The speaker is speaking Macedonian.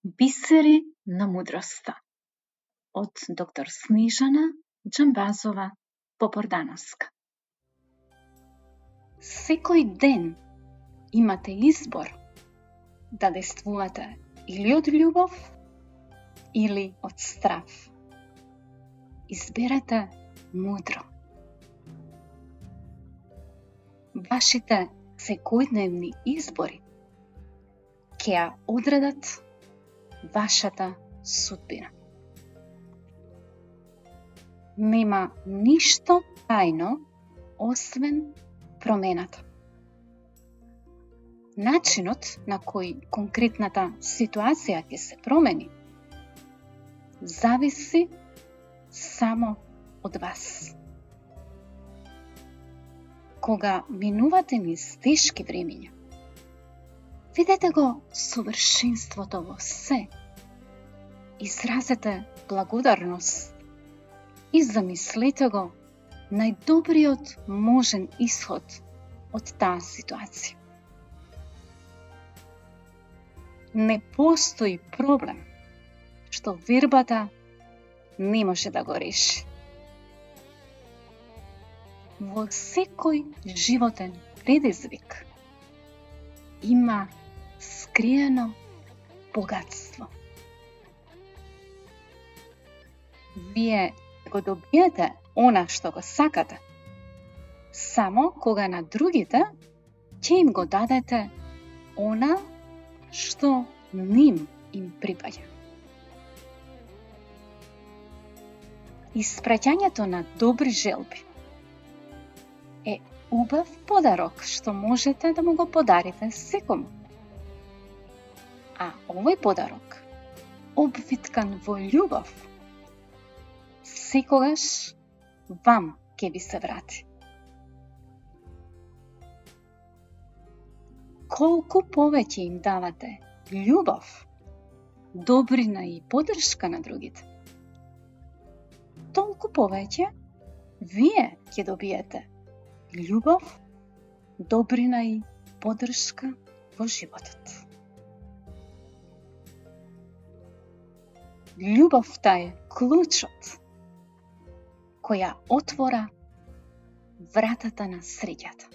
Бисери на мудроста од доктор Снежана Џамбазова Попордановска. Секој ден имате избор да действувате или од љубов, или од страв. Изберете мудро. Вашите секојдневни избори ќе ја одредат вашата судбина. Нема ништо тајно освен промената. Начинот на кој конкретната ситуација ќе се промени зависи само од вас. Кога минувате низ тешки времиња, видете го совршенството во се, изразете благодарност и замислете го најдобриот можен исход од таа ситуација. Не постои проблем што вербата не може да го реши. Во секој животен предизвик има скриено богатство. Вие го добиете она што го сакате, само кога на другите ќе им го дадете она што ним им припаѓа. Испраќањето на добри желби е убав подарок што можете да му го подарите секому. А овој подарок, обвиткан во љубов, секогаш вам ќе ви се врати. Колку повеќе им давате љубов, добрина и поддршка на другите, толку повеќе вие ќе добиете љубов, добрина и поддршка во животот. Љубовта е клучот која отвора вратата на среќата.